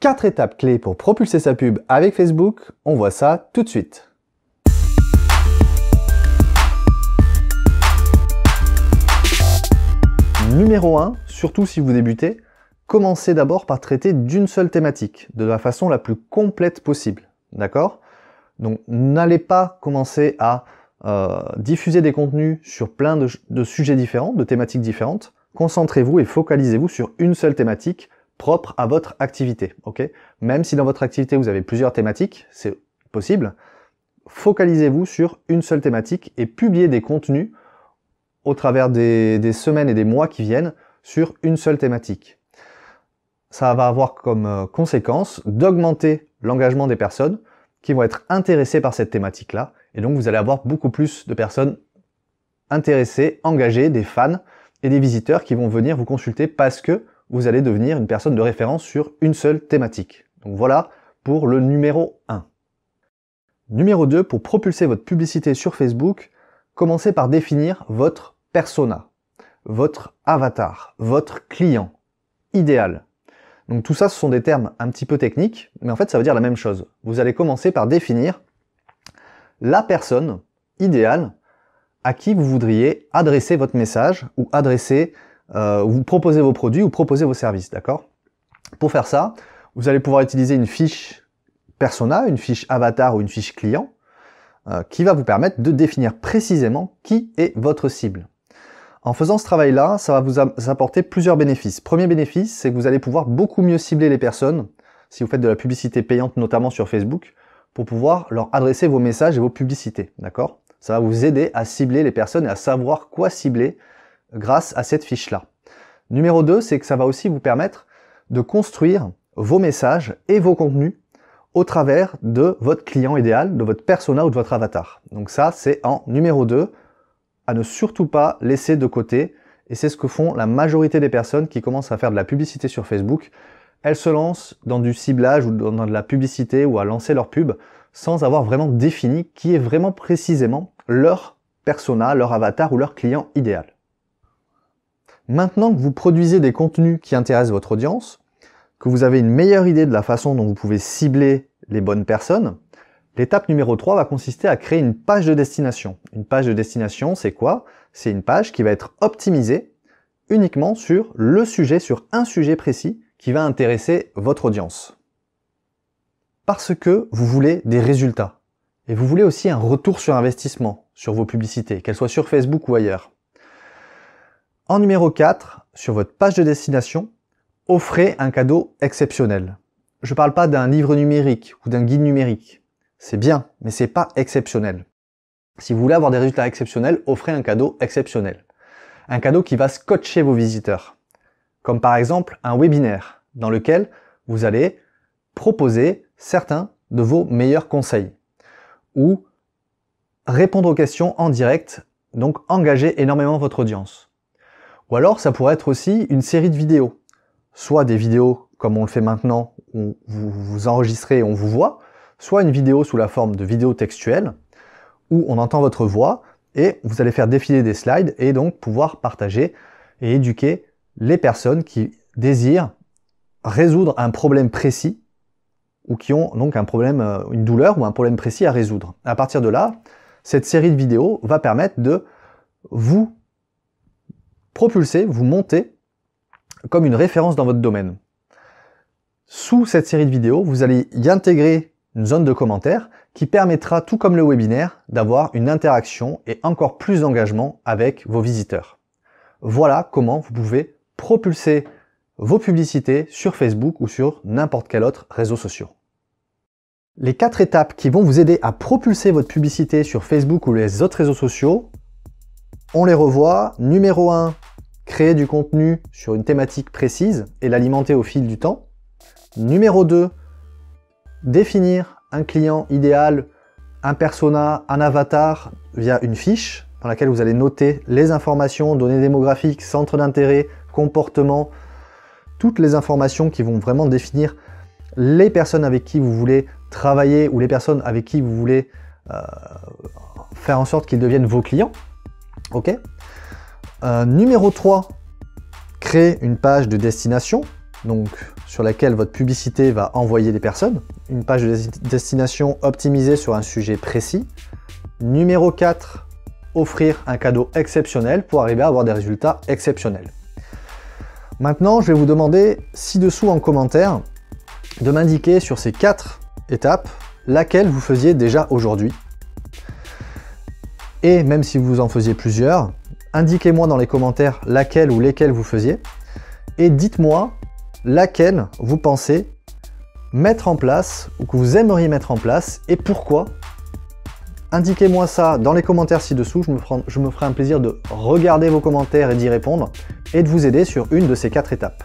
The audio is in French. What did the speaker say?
4 étapes clés pour propulser sa pub avec Facebook, on voit ça tout de suite. Numéro 1, surtout si vous débutez, commencez d'abord par traiter d'une seule thématique, de la façon la plus complète possible. D'accord? Donc n'allez pas commencer à diffuser des contenus sur plein de sujets différents, de thématiques différentes. Concentrez-vous et focalisez-vous sur une seule thématique propre à votre activité. Okay? Même si dans votre activité vous avez plusieurs thématiques, c'est possible, focalisez-vous sur une seule thématique et publiez des contenus au travers des semaines et des mois qui viennent sur une seule thématique. Ça va avoir comme conséquence d'augmenter l'engagement des personnes qui vont être intéressées par cette thématique-là. Et donc vous allez avoir beaucoup plus de personnes intéressées, engagées, des fans et des visiteurs qui vont venir vous consulter parce que vous allez devenir une personne de référence sur une seule thématique. Donc voilà pour le numéro 1. Numéro 2, pour propulser votre publicité sur Facebook, commencez par définir votre persona, votre avatar, votre client idéal. Donc tout ça, ce sont des termes un petit peu techniques, mais en fait ça veut dire la même chose. Vous allez commencer par définir la personne idéale à qui vous voudriez adresser votre message ou vous proposer vos produits ou proposer vos services, d'accord? Pour faire ça, vous allez pouvoir utiliser une fiche persona, une fiche avatar ou une fiche client qui va vous permettre de définir précisément qui est votre cible. En faisant ce travail-là, ça va vous apporter plusieurs bénéfices. Premier bénéfice, c'est que vous allez pouvoir beaucoup mieux cibler les personnes, si vous faites de la publicité payante, notamment sur Facebook, pour pouvoir leur adresser vos messages et vos publicités, d'accord? Ça va vous aider à cibler les personnes et à savoir quoi cibler grâce à cette fiche-là. Numéro 2, c'est que ça va aussi vous permettre de construire vos messages et vos contenus au travers de votre client idéal, de votre persona ou de votre avatar. Donc ça, c'est en numéro 2, à ne surtout pas laisser de côté, et c'est ce que font la majorité des personnes qui commencent à faire de la publicité sur Facebook. Elles se lancent dans du ciblage ou dans de la publicité ou à lancer leur pub sans avoir vraiment défini qui est vraiment précisément leur persona, leur avatar ou leur client idéal. Maintenant que vous produisez des contenus qui intéressent votre audience, que vous avez une meilleure idée de la façon dont vous pouvez cibler les bonnes personnes, l'étape numéro 3 va consister à créer une page de destination. Une page de destination, c'est quoi? C'est une page qui va être optimisée uniquement sur le sujet, sur un sujet précis qui va intéresser votre audience. Parce que vous voulez des résultats. Et vous voulez aussi un retour sur investissement sur vos publicités, qu'elles soient sur Facebook ou ailleurs. En numéro 4, sur votre page de destination, offrez un cadeau exceptionnel. Je ne parle pas d'un livre numérique ou d'un guide numérique. C'est bien, mais c'est pas exceptionnel. Si vous voulez avoir des résultats exceptionnels, offrez un cadeau exceptionnel. Un cadeau qui va scotcher vos visiteurs. Comme par exemple un webinaire dans lequel vous allez proposer certains de vos meilleurs conseils. Ou répondre aux questions en direct, donc engager énormément votre audience. Ou alors ça pourrait être aussi une série de vidéos. Soit des vidéos comme on le fait maintenant, où vous vous enregistrez et on vous voit, soit une vidéo sous la forme de vidéo textuelle, où on entend votre voix et vous allez faire défiler des slides et donc pouvoir partager et éduquer les personnes qui désirent résoudre un problème précis ou qui ont donc un problème, une douleur ou un problème précis à résoudre. À partir de là, cette série de vidéos va permettre de vous propulser, vous monter comme une référence dans votre domaine. Sous cette série de vidéos, vous allez y intégrer une zone de commentaires qui permettra, tout comme le webinaire, d'avoir une interaction et encore plus d'engagement avec vos visiteurs. Voilà comment vous pouvez propulser vos publicités sur Facebook ou sur n'importe quel autre réseau social. Les 4 étapes qui vont vous aider à propulser votre publicité sur Facebook ou les autres réseaux sociaux, on les revoit. Numéro 1, créer du contenu sur une thématique précise et l'alimenter au fil du temps. Numéro 2, définir un client idéal, un persona, un avatar via une fiche dans laquelle vous allez noter les informations, données démographiques, centres d'intérêt, comportement, toutes les informations qui vont vraiment définir les personnes avec qui vous voulez travailler ou les personnes avec qui vous voulez faire en sorte qu'ils deviennent vos clients. Ok. Numéro 3, créer une page de destination, donc sur laquelle votre publicité va envoyer des personnes. Une page de destination optimisée sur un sujet précis. Numéro 4, offrir un cadeau exceptionnel pour arriver à avoir des résultats exceptionnels. Maintenant, je vais vous demander ci-dessous en commentaire de m'indiquer sur ces 4 étapes laquelle vous faisiez déjà aujourd'hui. Et même si vous en faisiez plusieurs, indiquez-moi dans les commentaires laquelle ou lesquelles vous faisiez. Et dites-moi laquelle vous pensez mettre en place ou que vous aimeriez mettre en place et pourquoi. Indiquez-moi ça dans les commentaires ci-dessous, je me ferai un plaisir de regarder vos commentaires et d'y répondre et de vous aider sur une de ces 4 étapes.